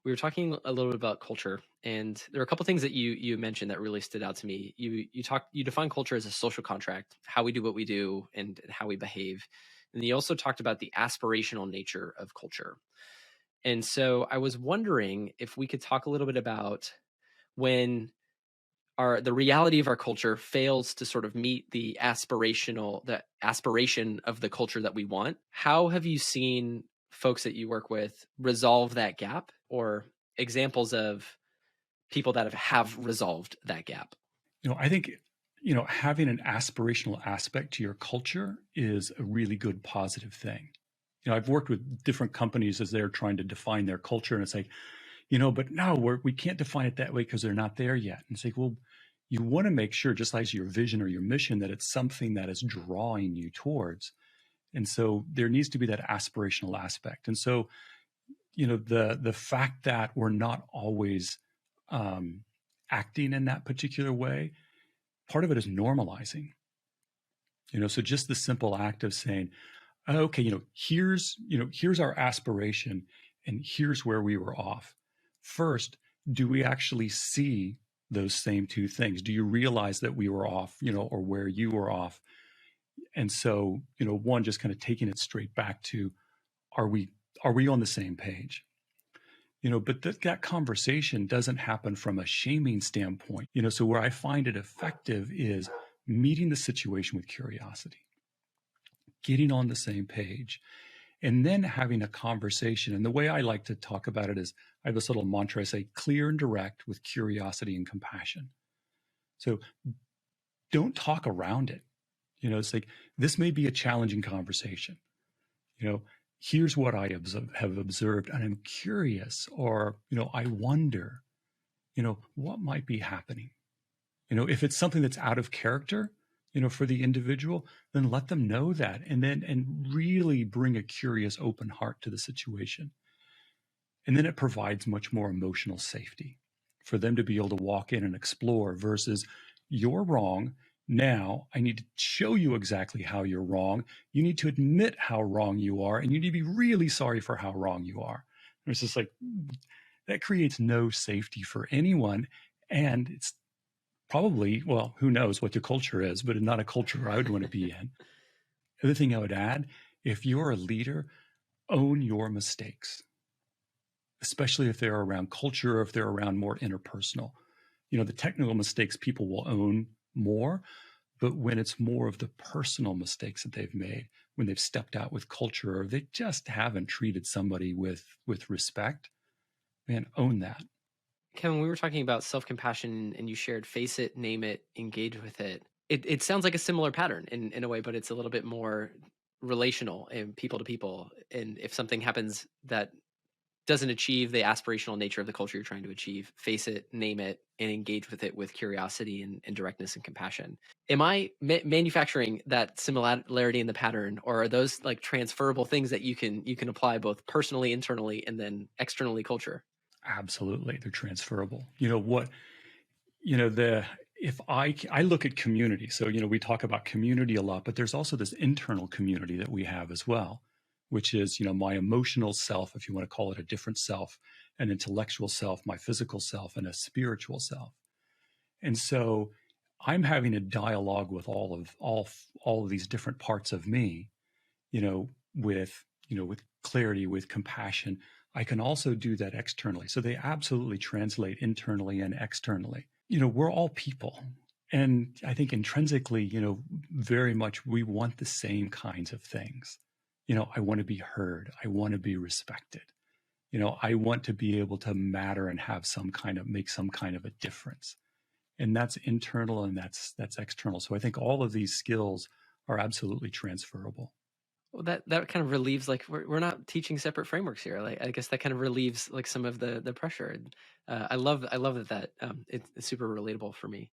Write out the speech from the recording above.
we were talking a little bit about culture, and there are a couple things that you mentioned that really stood out to me. You define culture as a social contract, how we do what we do, and how we behave. And you also talked about the aspirational nature of culture. And so I was wondering if we could talk a little bit about when the reality of our culture fails to sort of meet the aspiration of the culture that we want. How have you seen folks that you work with resolve that gap, or examples of people that have resolved that gap? I think, having an aspirational aspect to your culture is a really good positive thing. I've worked with different companies as they're trying to define their culture, and it's like, but no, we can't define it that way because they're not there yet. And it's like, well, you want to make sure, just like your vision or your mission, that it's something that is drawing you towards. And so there needs to be that aspirational aspect. And so, the fact that we're not always acting in that particular way, part of it is normalizing. So just the simple act of saying, okay, here's our aspiration, and here's where we were off. First, do we actually see those same two things? Do you realize that we were off, or where you were off? And so, one, just kind of taking it straight back to, are we on the same page? But that conversation doesn't happen from a shaming standpoint. So where I find it effective is meeting the situation with curiosity, getting on the same page, and then having a conversation. And the way I like to talk about it is, I have this little mantra. I say, clear and direct with curiosity and compassion. So don't talk around it. It's like, this may be a challenging conversation. Here's what I have observed, and I'm curious, or, I wonder, what might be happening. If it's something that's out of character, for the individual, then let them know that, and really bring a curious, open heart to the situation. And then it provides much more emotional safety for them to be able to walk in and explore, versus, you're wrong. Now I need to show you exactly how you're wrong. You need to admit how wrong you are, and you need to be really sorry for how wrong you are. And it's just like, that creates no safety for anyone. And it's probably, well, who knows what the culture is, but not a culture I would want to be in. The other thing I would add, if you're a leader, own your mistakes, especially if they're around culture, or if they're around more interpersonal. The technical mistakes people will own more, but when it's more of the personal mistakes that they've made, when they've stepped out with culture, or they just haven't treated somebody with respect, man, own that. Kevin, we were talking about self-compassion, and you shared face it, name it, engage with it. It sounds like a similar pattern in a way, but it's a little bit more relational and people to people. And if something happens that doesn't achieve the aspirational nature of the culture you're trying to achieve, face it, name it, and engage with it with curiosity and directness and compassion. Am I manufacturing that similarity in the pattern, or are those like transferable things that you can apply both personally, internally, and then externally culture? Absolutely, they're transferable. If I look at community, so we talk about community a lot, but there's also this internal community that we have as well, which is my emotional self, if you want to call it a different self, an intellectual self, my physical self, and a spiritual self. And so I'm having a dialogue with all of these different parts of me, with clarity, with compassion. I can also do that externally. So they absolutely translate internally and externally. We're all people. And I think intrinsically, very much we want the same kinds of things. I want to be heard. I want to be respected. I want to be able to matter and make some kind of a difference. And that's internal, and that's external. So I think all of these skills are absolutely transferable. Well, that kind of relieves, like, we're not teaching separate frameworks here. Like, I guess that kind of relieves like some of the pressure. And I love that it's super relatable for me.